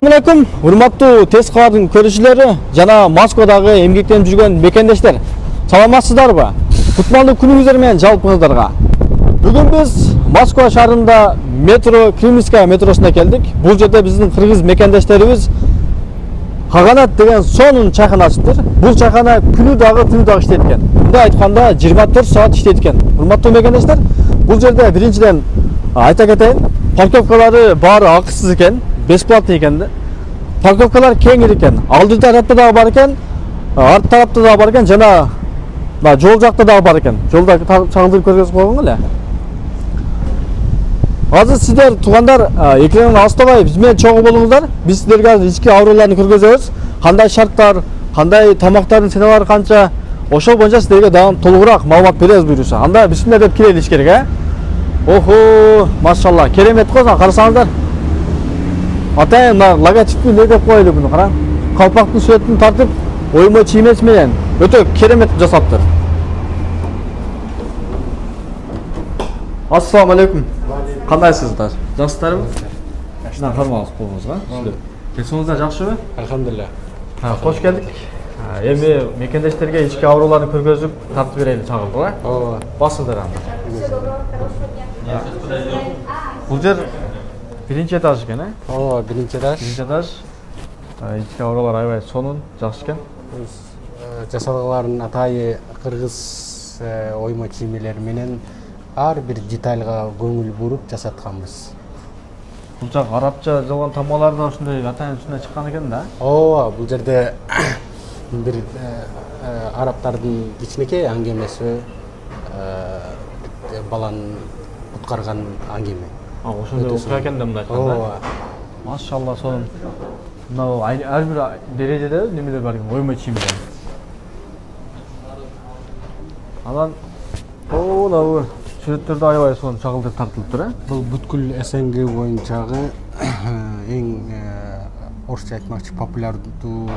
Assalamualaikum, урматтуу тез кабардын көрүүчүлөрү жана Москвадагы эмгектенип жүргөн мекендештер. Саламатсыздарбы? Кутмандуу күнүңүздөр менен жалпыңыздарга. Бүгүн биз Москва шаарында метро Кремльская метросуна келдик. Бул жерде биздин кыргыз мекендештерибиз Хаганат деген сонун чайхана ачыптыр. Бул чайхана күнү дагы түнү дагы иштейт экен. Мындай айтканда 24 саат иштейт экен. Урматтуу мекендештер, бул жерде биринчиден айта кетейин, парковкалары баары акысыз экен. Бесплатный экен. Парковкалар кеңир экен. Алды тарапта дагы бар экен, арт тарапта дагы бар экен, жана жол жакта дагы бар экен. Жолда чагылдырып көргөзүп койгон эле. Азыр сиздер туугандар экрандан алыстабай биз менен чогуу болуңуздар. Биз сиздерге азыр ички ауруларды көргөзөбүз. Кандай шарттар, кандай тамактардын ценалары канча, ошол боюнча сиздерге дагы толугураак маалымат беребиз буюрса. Анда бисмилля деп кирели ичкерге. Охо, машалла, керемет го, карасаңыздар. Атайын логотипти не деп коелу буну караң. Калпактын сүрөтүн тартып, оймо чиймес менен өтө керемет жасаптыр. Ассаламу алейкум. Кандайсыздар? Жакшысыздарбы? Жакшыдан кармабыз колуңузга. Кесиңиздер жакшыбы? Алхамдулилlah. Кош келдик. Эми мекендештерге ички ауруларды көргөзүп тартып берели чагылды го. Ооба. Басыңдар анда. Бул жер биринчи этаж экен, Ооба, биринчи этаж. Биринчи этаж. Ички аурулар аябай сонун, жакшы экен. Жасалгалардын атайы кыргыз оймо чиймелери менен ар бир детальга көңүл буруп жасатканбыз. Бул жак арабча жазылган тамгалар да ушундай атайын үстүнө чыккан экен да. Ооба, бул жерде бир арабтардын кичинекей аңгемеси, баланы куткарган аңгеме. Ошондой окуя экен да мындай айтканда. Ооба. Машалла, сонун. Мына ар бир дережеде немелер бар экен, оймо чиймелер. Анан ооо, сүрөттөрдө аябай сонун чагылдырып тартылыптыр, Бул бүткүл СНГ боюнчагы эң орусча айтмакчы популярдуу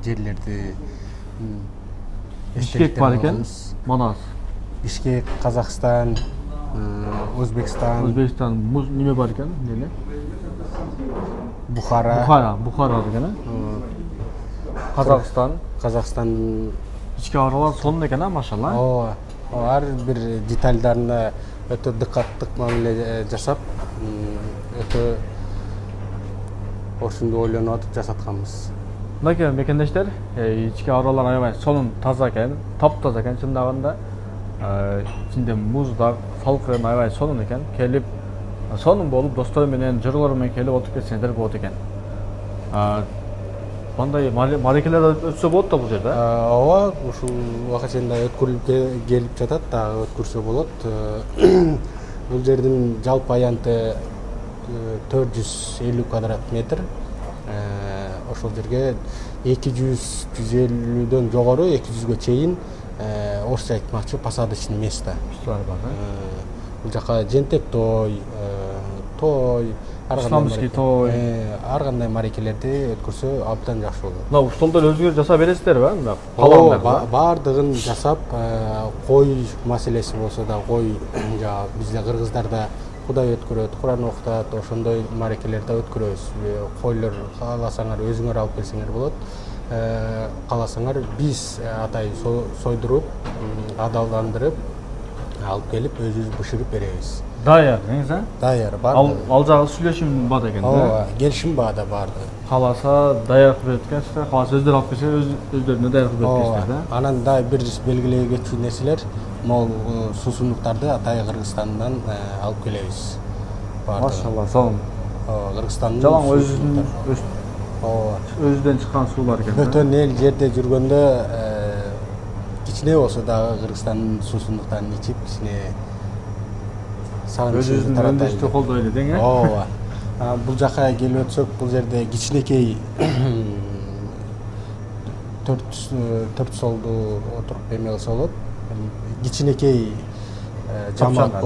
жерлерди Бишкек бар экен, Манас. Бишкек, Казакстан, Өзбекстан. Өзбекстан неме бар экен, деле? Бухара. Бухара деген, Казакстан. Казакстан. Ички аурулар сонун экен, машалла. Ооба. Ар бир детальдарына өтө дыккаттык мамиле жасап, өтө ошондой ойлонуп атып жасатканбыз. Мынакей мекендештер, ички аурулар аябай сонун, таза экен, таптаза экен чындагында. Ичинде муздак, салкын аябай сонун экен. Келип, сонун болуп, достор менен, жырлар менен келип отуруп кетсеңиздер болот экен. Мындай марекелер өтсө болот да бул жерде? Ооба, ушул убакытында өткөрүлүп келип жатат, дагы өткөрсө болот. Бул жердин жалпы аянты 450 квадрат метр. Ошол жерге 200-150дөн жогору 200ге чейин орусча айтмакчы посадочный место. Бул жака жентек той, исламский той, ар кандай марекелерди өткөрсө абдан жакшы болот. Мына столдор өзүңөр жасап бересиздерби? Ооба, баардыгын жасап, кой маселеси болсо да, кой бизде кыргыздарда Кудай өткөрөт, Куран окутат, ошондой марекелерде өткөрөбүз. Койлор кааласаңар өзүңөр алып келсеңер болот. Кааласаңар биз атай сойдуруп, адалдандырып, алып келип өзүбүз бышырып беребиз. Даяр, неңиз? Даяр бар. Ал жагы сүйлөшүм бар экен да. Ооба, келишим баада барды. Кааласа даяр кылып берет, кааласа өздөрү алып келсе өздөрүнө даяр кылып берет да. Анан да бир белгилей кетчү нерселер, могул суусундуктарды атай Кыргызстандан алып келебиз. Машалла, сонун. Кыргызстандын жалаң өзүдөн чыккан суулар экен. Бөтөн эл жерде жүргөндө кичине болсо дагы Кыргызстандын суусундуктарын ичип, кичине өзүбүздүн өндүрүштү колдойлу дең, Ооба. Бул жака келип өтсөк, бул жерде кичинекей 4 столду отуруп эме кылса болот. Кичинекей жамаат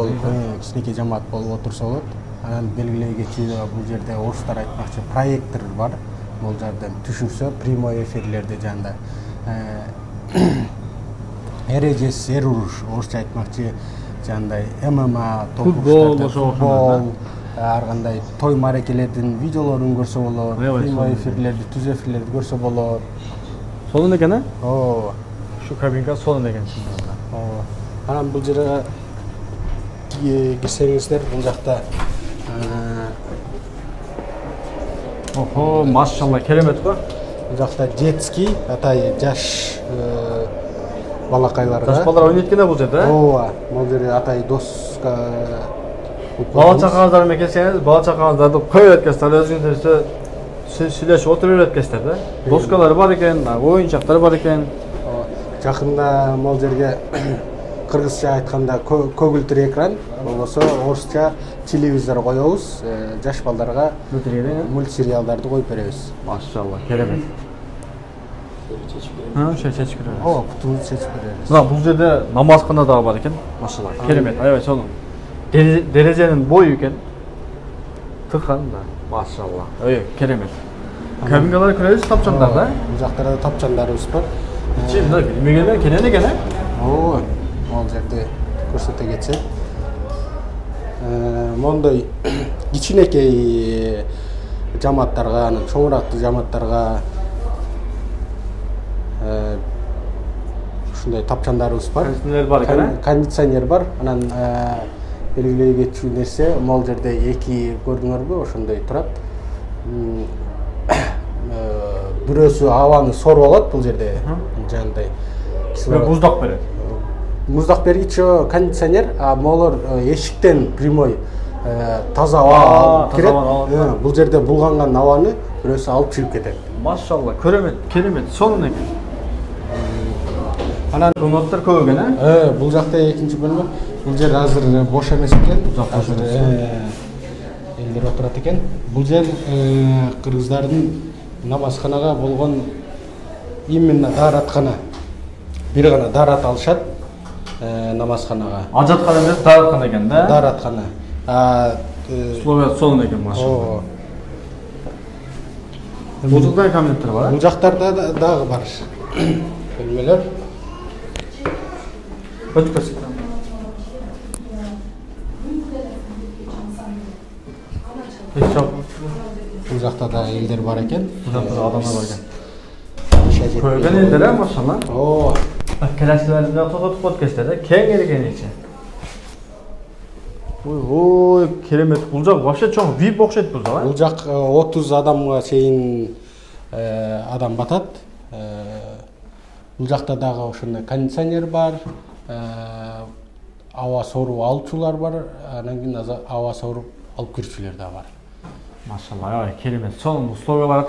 болуп отурса болот. Анан белгилей кетчү бул жерде орустар айтмакчы проектор бар. Бул жерден түшүрсө прямой эфирлерди жанда эрежес эруруш орусча айтмакчы жандай ММА, футбол, ар кандай той марекелердин видеолорун көрсө болот, прямой эфирлерди, түз эфирлерди көрсө болот. Сонун экен, а? Ооба. Ушу кабинка сонун экен чындыгында. Ооба. Анан бул жерге кирсеңиздер, бул жакта Охо, машалла, керемет го. бул жакта детский, атай жаш балакайларга. Жаш балдар ойнойт экен бул жерде, а? Ооба. Бул жерде атай доска Бала чакаңыздар менен келсеңиз, бала чакаңыздарды коюп өткөзсөң, өзүңүздөр сүйлөшүп отуруп өткөзсөңөр да. Доскалар бар экен, оюнчактар бар экен. Жакында бул жерге кыргызча айтканда көгүлтүр экран, болбосо орусча телевизор коебуз, жаш балдарга мультсериалдарды коюп беребиз. Машалла, керемет. Чечип беребиз. Ооба, кутубузду чечип беребиз. Мына бул жерде намазкана дагы бар экен. Машалла, керемет. Аябай сонун. Дерезенин бою экен. Тыккан да. Машалла. Керемет. Кабинкалар көрөбүз, тапчандар да. Бул жактарда тапчандарыбыз бар. Мына билмегендер кенен экен, Ооба. Бул жерде көрсөтө кетсек. Мондой кичинекей жамааттарга, анан чоңурактуу жамааттарга ушундай тапчандарыбыз бар. Кондиционер бар экен. Кондиционер бар. Анан белгилей кетчү нерсе, бул жерде эки көрдүңөрбү, ошондой турат. Бирөөсү абаны соруп алат бул жерде. Жандай Буздак берет. Муздак бергич кондиционер, а молор эшиктен прямой таза аба алып кирет. Бул жерде булганган абаны бирөөсү алып чыгып кетет. Машалла, керемет, сонун экен. Анан комнаттар көп экен, Бул жакта экинчи бөлмө. Бул жер азыр бош эмес экен. Азыр элдер отурат экен. Бул жер кыргыздардын намазканага болгон именно даараткана. Бир гана даарат алышат намазканага. Ажаткана эмес, даараткана экен да. Даараткана. Условия сонун экен, машалла. Бул жакта кабинеттер бар. Бул жактарда дагы бар бөлмөлөр. Өтүп көрсөт. Бул жакта да элдер бар экен. Бул жакта да адамдар бар экен. Көргөн элдер, машалла. Ооба. Келесилеринде тототуп подкасттарда кең эргеничи. Ой, керемет. Бул жак вообще чоң, VIP окшойт бул жак. Бул жак 30 адамга чейин адам батат. Бул жакта дагы ошондой кондиционер бар, аба соруп алуучулар бар, анан кийин аба соруп алып кирүүчүлөр да бар. Машалла, керемет. Сонун условиялар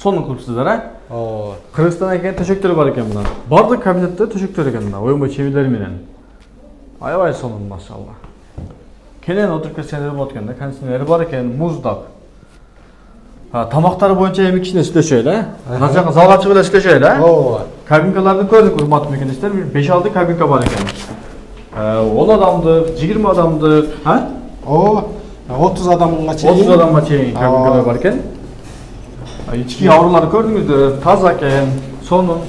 сонун кылыпсыздар, а? Ооба. Кыргызстандан келген төшөктөр бар экен мына. Бардык кабинетте төшөктөр экен мына, оюнбай чебилери менен. Аябай сонун, машалла. Кенен отуруп кетсеңер болот экен да, кондиционер бар экен, муздак. Тамактар боюнча эми кичине сүйлөшөлү эле. Мына жака залга чыгып эле сүйлөшөлү эле. Ооба. Кабинкаларды көрдүк, урматтуу мекендештер. 5-6 кабинка бар экен. 10 адамдык, 20 адамдык, Ооба. 30 адамга чейин. 30 адамга чейин кабинкалар бар экен. Ички ауруларды көрдүңүздөр, таза экен, сонун.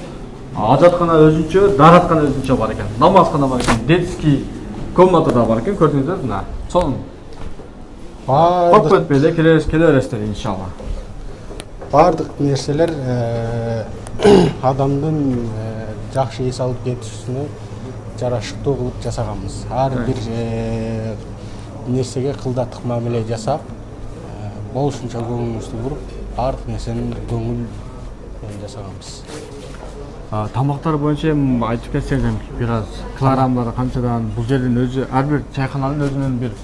Ажаткана өзүнчө, даараткана өзүнчө бар экен. Намазкана бар экен, детский комната да бар экен, көрдүңүздөр мына. Сонун. Көп өтпөй эле келе бересиздер иншалла. Бардык нерселер адамдын жакшы эс алып кетишине жарашыктуу кылып жасаганбыз. Ар бир нерсеге кылдаттык мамиле жасап, болушунча көңүлүбүздү буруп, бардык нерсени көңүл жасаганбыз. Тамактар боюнча айтып кетсеңиз бир аз килограммдары канчадан, бул жердин өзү ар бир чайкананын өзүнүн бир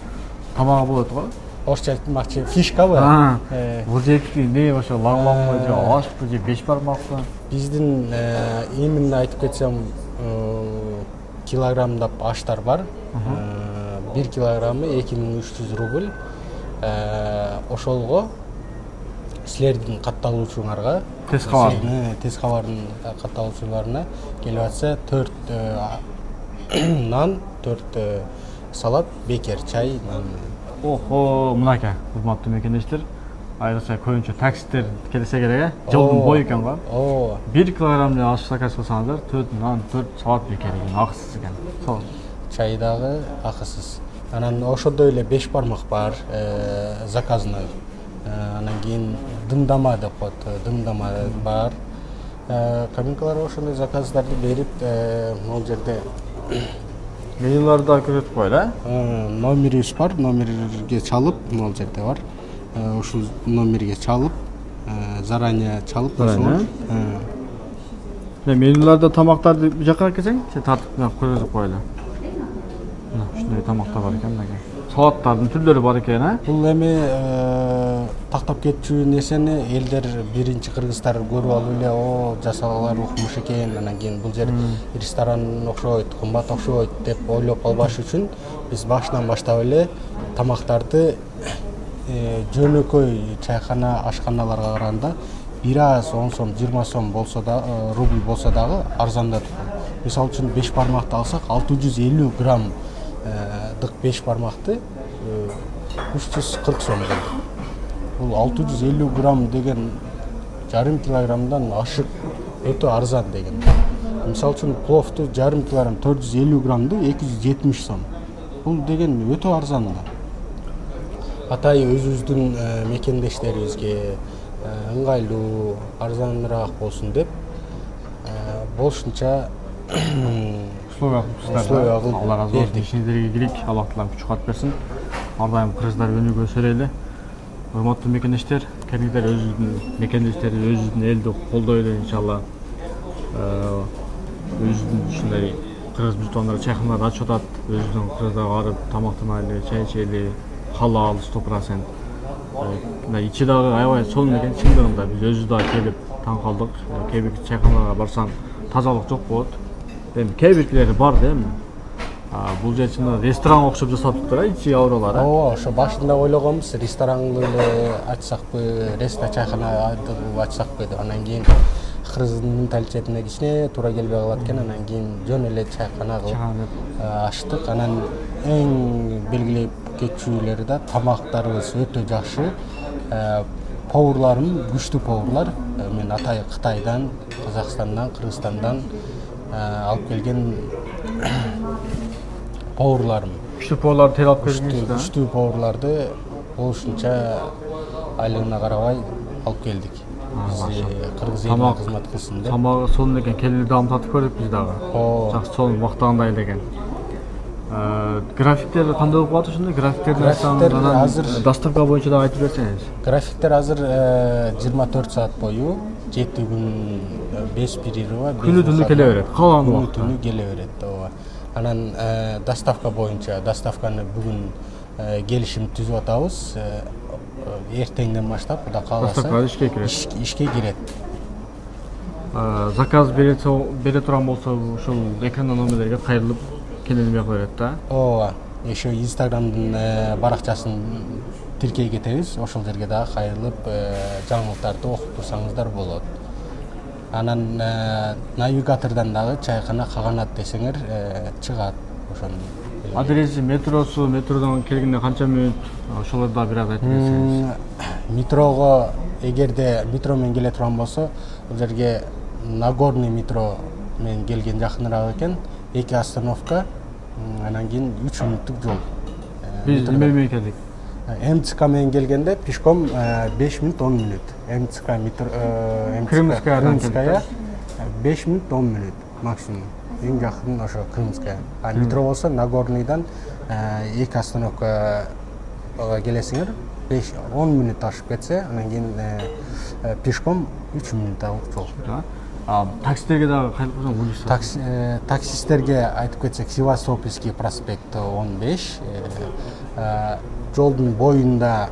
тамагы болот го. Орусча айтмакчы фишкабы? Бул жердики эмне ошо лаңлаңбы же ашпы же 5 бармакпы? Биздин именно айтып кетсем килограммдап аштар бар. 1 килограммы 2300 рубль. Ошолго силердин катталуучуңарга, тез кабардын катталуучуларына келип атса 4 нан, 4 салат, бекер, чай, нан. Охо, мынакей, урматтуу мекендештер. Айрыкча көбүнчө такситтер келсе керек, жолдун бою экен го. 1 килограмм аш заказ кылсаңыздар, 4 нан, 4 салат бекер экен, акысыз экен. Сол. Чай дагы акысыз. Анан ошондой эле 5 бармак бар заказной. Анан кийин дымдама деп коет, дымдама бар. Кабинкалар ошондой заказдарды берип, могул жерде Менюларда көрсөтүп коет, номерибиз бар, номерге чалып, могул жерде бар. Ушул номерге чалып, заранее чалып Заранее? Менюларда тамактарды бу жака келсең, сен тартып көрсөтүп коелу. Ушундай тамактар бар экен мынакей. Салаттардын түрлөрү бар экен, Бул эми тактап кетчү нерсени элдер биринчи кыргыздар көрүп алып эле, о, жасагалар укмуш экен, анан кийин бул жер ресторан окшойт, кымбат окшойт деп ойлоп калбаш үчүн биз башынан баштап эле тамактарды жөнөкөй чайкана, ашканаларга караганда бир аз 10 сом, 20 сом болсо да, рубль болсо дагы арзандатып. Мисалы үчүн 5 бармакты алсак, 650 грамм дык 5 бармакты 340 сом келди. Бул 650 грамм деген жарым килограммдан ашык өтө арзан деген. Мисалы үчүн пловду жарым килограмм 450 граммды 270 сом. Бул деген өтө арзан да. Атайы өзүбүздүн мекендештерибизге ыңгайлуу, арзаныраак болсун деп болушунча условия кылып Алла разы болсун. Ишиңиздерге кийлик, Аллах таалам күч кубат берсин. Ар дайым кыргыздар өнүгө өсөлөйлү. Урматтуу мекендештер, келиңиздер өзүбүздүн мекендештерди, өзүбүздүн элди колдойлу иншалла. Өзүбүздүн ушундай кыргыз бутуандар чайханаларды ачып атат. Өзүбүздүн кыргыздарга барып тамактанайлы, чай ичели, халал 100%. Мына ичи дагы аябай сонун экен, чындыгында биз өзүбүз дагы келип таң калдык. Кээ бир чайханаларга барсаң тазалык жок болот. Эми кээ биркилери бар да эми. Бул жер чын ресторан окшоп жасаптыр, ичи ауралар. Ооба, ошо башында ойлогонбуз, ресторанды эле ачсакпы, реста чайхана ачсакпы деп. Анан кийин кыргыздын менталитетине кичине туура келбей калат экен. Анан кийин жөн эле чайхана кылып ачтык. Анан эң белгилеп кетчүлөрү да тамактарыбыз өтө жакшы. Поварларым күчтүү поварлар. Мен атайы Кытайдан, Казакстандан, Кыргызстандан алып келген поварларым. Күчтүү поварларды тел алып келдиңиз да? Күчтүү поварларды болушунча айлыгына карабай алып келдик. Биз кыргыз элине кызмат кылсын деп. Тамагы сонун экен, келип дагы татып көрдүк биз дагы. Жакшы сонун мактагандай элеген. Графиктер кандай болуп калат ошондой? Графиктерди азыр доставка боюнча дагы айтып берсеңиз. Графиктер азыр 24 саат бою 7 күн 5 перерыва Күнү түнү келе берет. Калган убакта. Күнү келе берет, ооба. Анан доставка боюнча доставканы бүгүн келишим түзүп атабыз. Эртеңден баштап кудай кааласа ишке кирет. Заказ бере турган болсо ушул экрандан номерлерге кайрылып келип берет да. Ооба. Ошо Инстаграмдын баракчасын тиркей кетебиз. Ошол жерге дагы кайрылып жаңылыктарды окуп турсаңыздар болот. Анан навигатордон дагы чайхана Каганат десеңер чыгат. Ошону адреси, метросу, метродон келгенде канча мүнөт, ошолорду да бир аз айтып берсеңиз. Метрого эгерде метро менен келе турган болсо, бул жерге Нагорный метро менен келген жакыныраак экен. 2 остановка, анан кийин 3 мүнөттүк жол. Биз неме менен келдик? МЦК менен келгенде пешком 5 мүнөт 10 мүнөт. МЦК метро Крымская 5 мүнөт 10 мүнөт максимум. Эң жакын ошо Крымская. А метро болсо Нагорныйдан 2 остановкага келесиңер, 5-10 мүнөт ашып кетсе, анан кийин пешком 3 мүнөт жол. Таксистерге дагы кайрылып койсоң, таксистерге айтып кетсек, Севастопольский проспект 15, жолдун боюнда,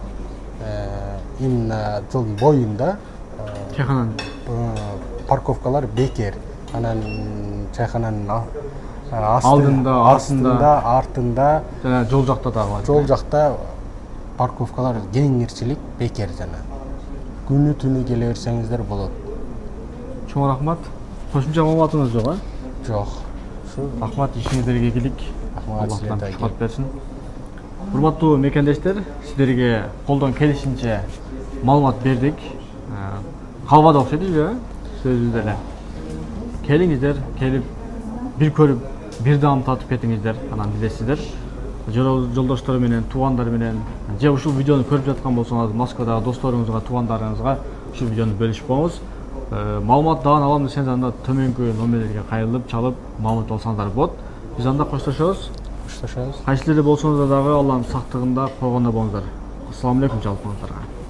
именно жолдун боюнда чайхананын парковкалар бекер. Анан чайхананын алдында, артында, жана жол жакта дагы бар. Жол жакта парковкалар кеңирчилик бекер жана. Күнү түнү келе берсеңиздер болот. Чоң рахмат. Кошумча маалыматыңыз жок, Жок. Рахмат, ишиңиздерге ийгилик. Аллах кубат берсин. Урматтуу мекендештер, сиздерге колдон келишинче маалымат бердик. Калбады окшойт эле, сөзүбүз эле. Келиңиздер, келип бир көрүп, бир даам татып кетиңиздер, анан билесиздер. жолдоштор менен, туугандар менен же ушул видеону көрүп жаткан болсоңуз, Москвадагы досторуңузга, туугандарыңызга ушул видеону бөлүшүп коңуз. Маалымат дагы алам десеңиз, анда төмөнкү номерлерге кайрылып, чалып, маалымат алсаңыздар болот. Биз анда коштошобуз. Коштошобуз. Кайсы жерде болсоңуздар дагы Алланын сактыгында, койгонда болуңуздар. Ассаламу алейкум жалпыңыздарга.